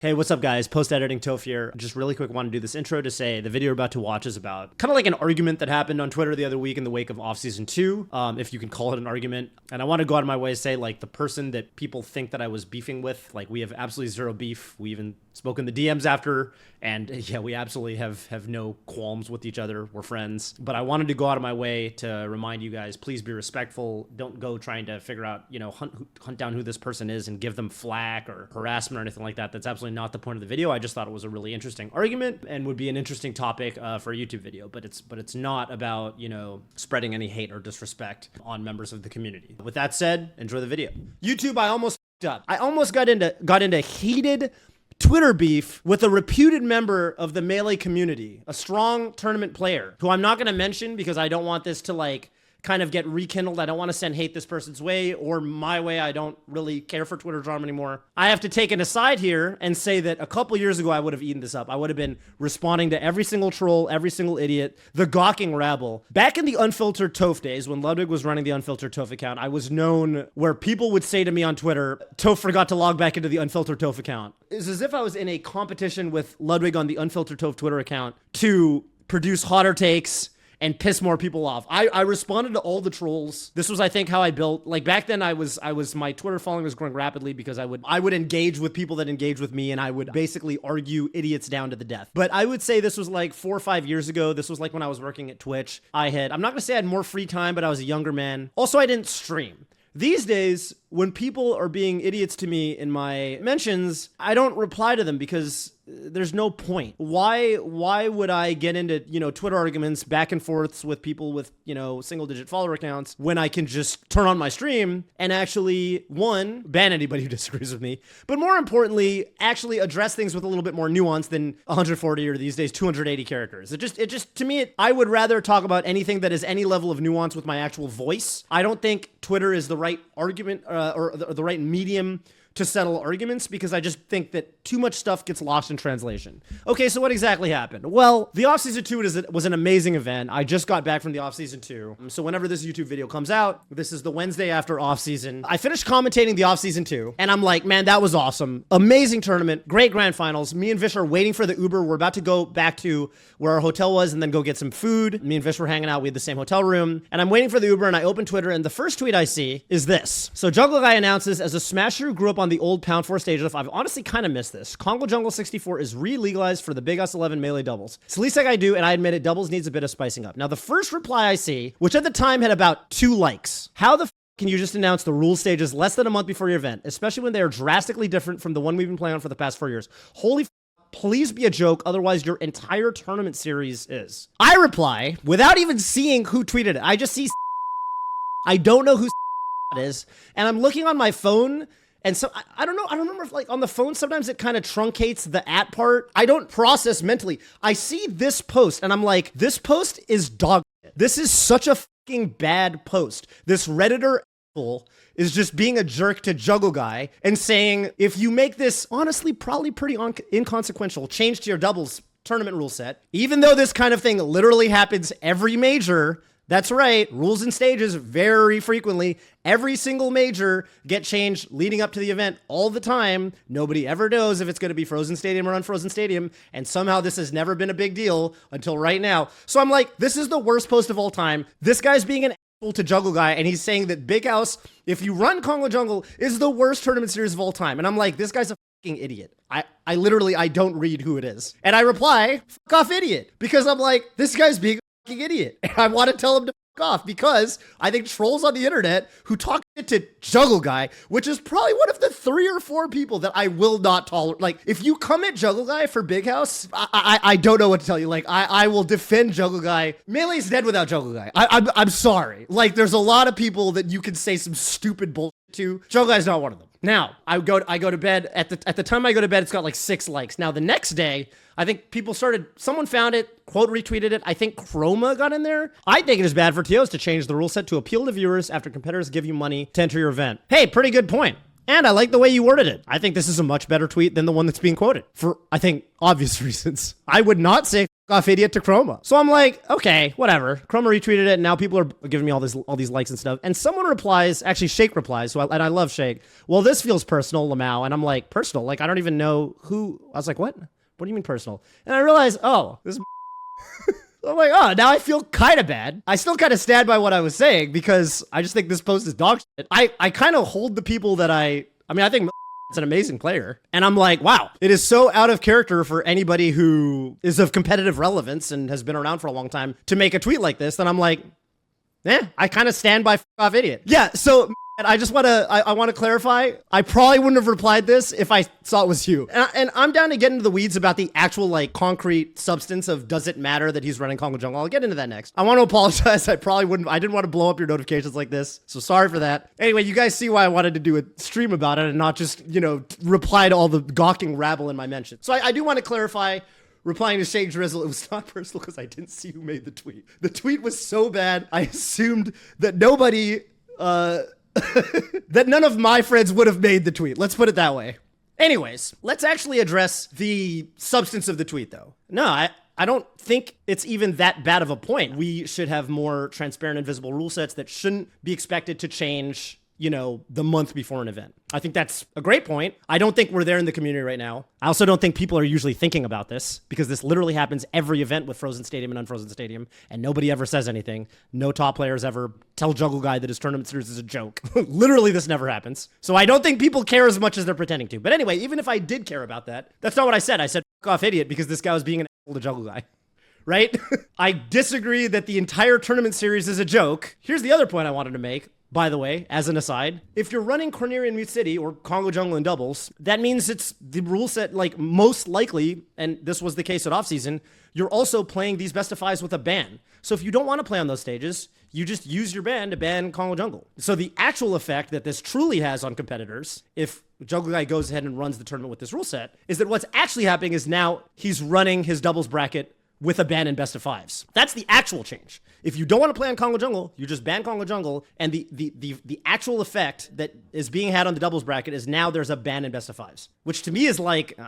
Hey, what's up guys? Post-editing Toph here. Just really quick, want to do this intro to say the video you're about to watch is about kind of like an argument that happened on Twitter the other week in the wake of off-season 2, if you can call it an argument. And I want to go out of my way to say, like, the person that people think that I was beefing with, like, we have absolutely zero beef. We even spoke in the DMs after, and yeah, we absolutely have no qualms with each other. We're friends. But I wanted to go out of my way to remind you guys, please be respectful. Don't go trying to figure out, you know, hunt down who this person is and give them flack or harassment or anything like that. That's absolutely not the point of the video. I just thought it was a really interesting argument and would be an interesting topic for a YouTube video, but it's not about, you know, spreading any hate or disrespect on members of the community. With that said, enjoy the video. YouTube, I almost got into heated Twitter beef with a reputed member of the Melee community, a strong tournament player who I'm not going to mention because I don't want this to like kind of get rekindled. I don't want to send hate this person's way or my way. I don't really care for Twitter drama anymore. I have to take an aside here and say that a couple years ago, I would have eaten this up. I would have been responding to every single troll, every single idiot, the gawking rabble. Back in the Unfiltered Toph days, when Ludwig was running the Unfiltered Toph account, I was known where people would say to me on Twitter, Toph forgot to log back into the Unfiltered Toph account. It's as if I was in a competition with Ludwig on the Unfiltered Toph Twitter account to produce hotter takes and piss more people off. I responded to all the trolls. This was, I think, how I built, like back then my Twitter following was growing rapidly because I would engage with people that engage with me and I would basically argue idiots down to the death. But I would say this was like 4 or 5 years ago. This was like when I was working at Twitch. I'm not gonna say I had more free time, but I was a younger man. Also, I didn't stream. These days, when people are being idiots to me in my mentions, I don't reply to them because there's no point. Why would I get into, you know, Twitter arguments back and forths with people with, you know, single-digit follower accounts when I can just turn on my stream and actually, one, ban anybody who disagrees with me, but more importantly, actually address things with a little bit more nuance than 140 or these days 280 characters. It just to me, I would rather talk about anything that is any level of nuance with my actual voice. I don't think Twitter is the right argument or the right medium to settle arguments because I just think that too much stuff gets lost in translation. Okay, so what exactly happened? Well, the Offseason 2 was an amazing event. I just got back from the Offseason 2. So whenever this YouTube video comes out, this is the Wednesday after Offseason. I finished commentating the Offseason 2, and I'm like, man, that was awesome. Amazing tournament, great grand finals. Me and Vish are waiting for the Uber. We're about to go back to where our hotel was and then go get some food. Me and Vish were hanging out. We had the same hotel room. And I'm waiting for the Uber, and I open Twitter, and the first tweet I see is this. So Jungle Guy announces, as a smasher who grew up on the old Pound 4 stage lift, I've honestly kind of missed this. Congo Jungle 64 is re-legalized for the Big House 11 Melee doubles. It's the least I do, and I admit it, doubles needs a bit of spicing up. Now, the first reply I see, which at the time had about 2 likes. How the can you just announce the rule stages less than a month before your event, especially when they are drastically different from the one we've been playing on for the past 4 years? Holy please be a joke, otherwise your entire tournament series is. I reply, without even seeing who tweeted it. I just see I don't know who is, and I'm looking on my phone. And so I don't know. I don't remember if like on the phone, sometimes it kind of truncates the at part. I don't process mentally. I see this post and I'm like, this post is dog shit. This is such a fucking bad post. This Redditor is just being a jerk to Juggle Guy and saying, if you make this honestly, probably pretty inconsequential change to your doubles tournament rule set, even though this kind of thing literally happens every major. That's right, rules and stages very frequently. Every single major get changed leading up to the event all the time. Nobody ever knows if it's going to be Frozen Stadium or Unfrozen Stadium, and somehow this has never been a big deal until right now. So I'm like, this is the worst post of all time. This guy's being an asshole to Juggle Guy, and he's saying that Big House, if you run Congo Jungle, is the worst tournament series of all time. And I'm like, this guy's a fucking idiot. I literally don't read who it is. And I reply, fuck off idiot, because I'm like, this guy's being idiot. And I want to tell him to fuck off because I think trolls on the internet who talk shit to Juggle Guy, which is probably one of the 3 or 4 people that I will not tolerate. Like, if you come at Juggle Guy for Big House, I don't know what to tell you. Like, I will defend Juggle Guy. Melee's dead without Juggle Guy. I'm sorry. Like, there's a lot of people that you can say some stupid bullshit to. Juggle Guy's not one of them. Now, I go to bed. At the time I go to bed, it's got like 6 likes. Now, the next day, I think someone found it, quote retweeted it. I think Chroma got in there. I think it is bad for TOs to change the rule set to appeal to viewers after competitors give you money to enter your event. Hey, pretty good point. And I like the way you worded it. I think this is a much better tweet than the one that's being quoted for, I think, obvious reasons. I would not say off idiot to Chroma. So I'm like, okay, whatever. Chroma retweeted it, and now people are giving me all these likes and stuff. And someone replies, actually Shake replies, and I love Shake. Well, this feels personal, Lamau. And I'm like, personal? Like, I don't even know who. I was like, what? What do you mean personal? And I realized, oh, this I'm like, oh, now I feel kind of bad. I still kind of stand by what I was saying because I just think this post is dog shit. I kind of hold the people that I think it's an amazing player. And I'm like, wow, it is so out of character for anybody who is of competitive relevance and has been around for a long time to make a tweet like this. Then I'm like, I kind of stand by off idiot. Yeah, so I just want to, I want to clarify, I probably wouldn't have replied this if I saw it was you. And I'm down to get into the weeds about the actual like concrete substance of does it matter that he's running Congo Jungle. I'll get into that next. I want to apologize. I didn't want to blow up your notifications like this. So sorry for that. Anyway, you guys see why I wanted to do a stream about it and not just, reply to all the gawking rabble in my mention. So I do want to clarify. Replying to Shake Drizzle, it was not personal because I didn't see who made the tweet. The tweet was so bad, I assumed that nobody, that none of my friends would have made the tweet. Let's put it that way. Anyways, let's actually address the substance of the tweet, though. No, I don't think it's even that bad of a point. We should have more transparent and visible rule sets that shouldn't be expected to change, the month before an event. I think that's a great point. I don't think we're there in the community right now. I also don't think people are usually thinking about this because this literally happens every event with Frozen Stadium and Unfrozen Stadium, and nobody ever says anything. No top players ever tell Juggle Guy that his tournament series is a joke. Literally, this never happens. So I don't think people care as much as they're pretending to. But anyway, even if I did care about that, that's not what I said. I said, F off idiot, because this guy was being an asshole to Juggle Guy. Right? I disagree that the entire tournament series is a joke. Here's the other point I wanted to make. By the way, as an aside, if you're running Cornerian Mute City or Congo Jungle in doubles, that means it's the rule set, like most likely, and this was the case at offseason, you're also playing these best of fives with a ban. So if you don't want to play on those stages, you just use your ban to ban Congo Jungle. So the actual effect that this truly has on competitors, if Juggle Guy goes ahead and runs the tournament with this rule set, is that what's actually happening is now he's running his doubles bracket with a ban in best of fives. That's the actual change. If you don't want to play on Congo Jungle, you just ban Congo Jungle, and the actual effect that is being had on the doubles bracket is now there's a ban in best of fives, which to me is like,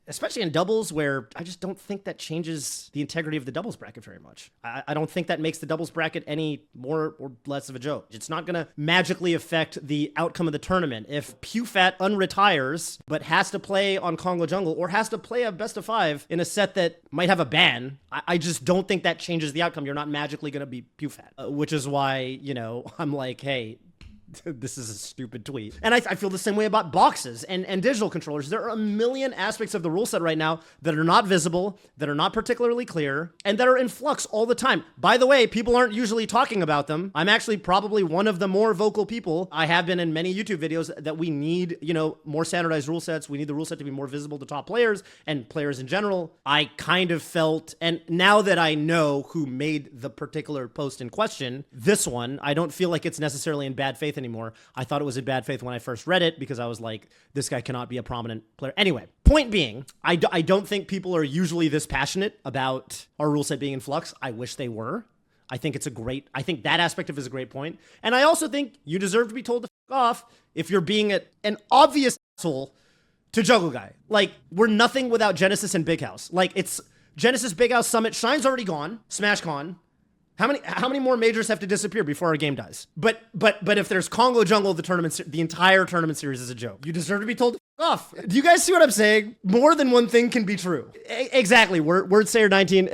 especially in doubles where I just don't think that changes the integrity of the doubles bracket very much. I don't think that makes the doubles bracket any more or less of a joke. It's not going to magically affect the outcome of the tournament. If PewFat unretires but has to play on Congo Jungle or has to play a best of five in a set that might have a ban, I just don't think that changes the outcome. You're not magically going to be PewFat, which is why, I'm like, hey, this is a stupid tweet. And I feel the same way about boxes and digital controllers. There are a million aspects of the rule set right now that are not visible, that are not particularly clear, and that are in flux all the time. By the way, people aren't usually talking about them. I'm actually probably one of the more vocal people. I have been in many YouTube videos that we need, more standardized rule sets. We need the rule set to be more visible to top players and players in general. I kind of felt, and now that I know who made the particular post in question, this one, I don't feel like it's necessarily in bad faith anymore. I thought it was in bad faith when I first read it because I was like, this guy cannot be a prominent player. Anyway, point being, I don't think people are usually this passionate about our rule set being in flux. I wish they were. I think that aspect of it is a great point. And I also think you deserve to be told to f off if you're being an obvious asshole to Juggle Guy. Like, we're nothing without Genesis and Big House. Like, it's Genesis, Big House, Summit, Shine's already gone, SmashCon. How many more majors have to disappear before our game dies? But if there's Congo Jungle, the entire tournament series is a joke. You deserve to be told to f off. Do you guys see what I'm saying? More than one thing can be true. Exactly. Word Sayer 19.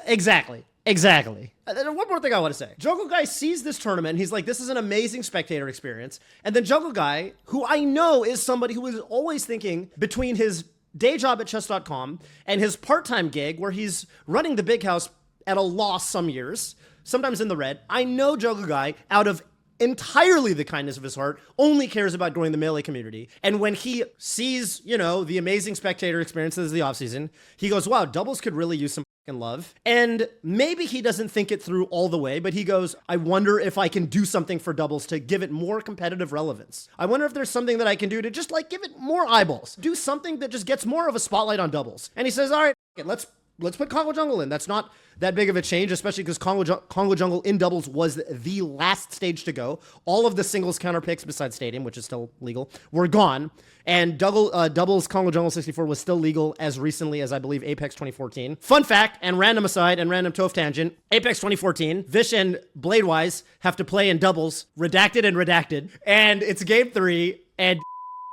Exactly. One more thing I want to say. Juggle Guy sees this tournament and he's like, this is an amazing spectator experience. And then Juggle Guy, who I know is somebody who is always thinking between his day job at chess.com and his part-time gig where he's running the Big House at a loss some years, sometimes in the red. I know Juggle Guy, out of entirely the kindness of his heart, only cares about growing the Melee community. And when he sees, the amazing spectator experiences of the offseason, he goes, wow, doubles could really use some fucking love. And maybe he doesn't think it through all the way, but he goes, I wonder if I can do something for doubles to give it more competitive relevance. I wonder if there's something that I can do to just give it more eyeballs. Do something that just gets more of a spotlight on doubles. And he says, all right, let's let's put Congo Jungle in. That's not that big of a change, especially because Congo Jungle in doubles was the last stage to go. All of the singles counter picks besides Stadium, which is still legal, were gone. And doubles Congo Jungle 64 was still legal as recently as, I believe, Apex 2014. Fun fact, and random aside, and random Toph tangent, Apex 2014, Vish and Bladewise have to play in doubles, redacted and redacted, and it's game 3, and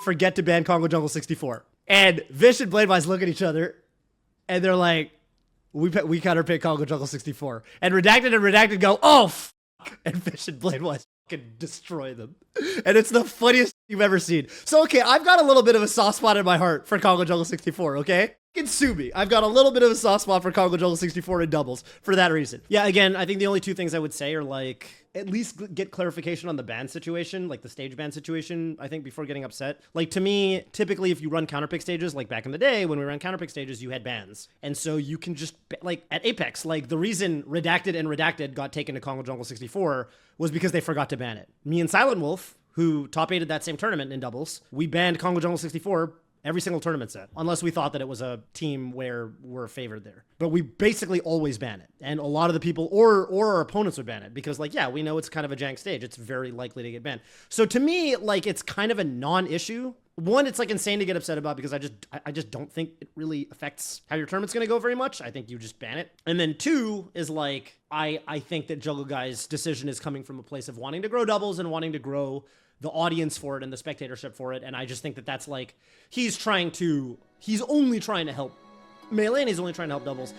forget to ban Congo Jungle 64. And Vish and Bladewise look at each other, and they're like, we counterpick Congo Jungle 64. And Redacted go, oh, fuck. And Vish and Bladewise fucking destroy them. And it's the funniest you've ever seen. So, okay, I've got a little bit of a soft spot in my heart for Congo Jungle 64, okay? You can sue me. I've got a little bit of a soft spot for Congo Jungle 64 in doubles for that reason. Yeah, again, I think the only two things I would say are like, at least get clarification on the ban situation, like the stage ban situation, I think, before getting upset. Like, to me, typically if you run counterpick stages, like back in the day when we ran counterpick stages, you had bans. And so you can just, like at Apex, like the reason Redacted and Redacted got taken to Congo Jungle 64 was because they forgot to ban it. Me and Silent Wolf, who top 8'd that same tournament in doubles, we banned Congo Jungle 64 every single tournament set, unless we thought that it was a team where we're favored there. But we basically always ban it. And a lot of the people, or our opponents would ban it because, like, yeah, we know it's kind of a jank stage. It's very likely to get banned. So to me, like, it's kind of a non-issue. One, it's like insane to get upset about because I just don't think it really affects how your tournament's going to go very much. I think you just ban it. And then two is like, I think that Jungle Guy's decision is coming from a place of wanting to grow doubles and wanting to grow the audience for it and the spectatorship for it. And I just think that that's like, he's only trying to help Melee and he's only trying to help doubles.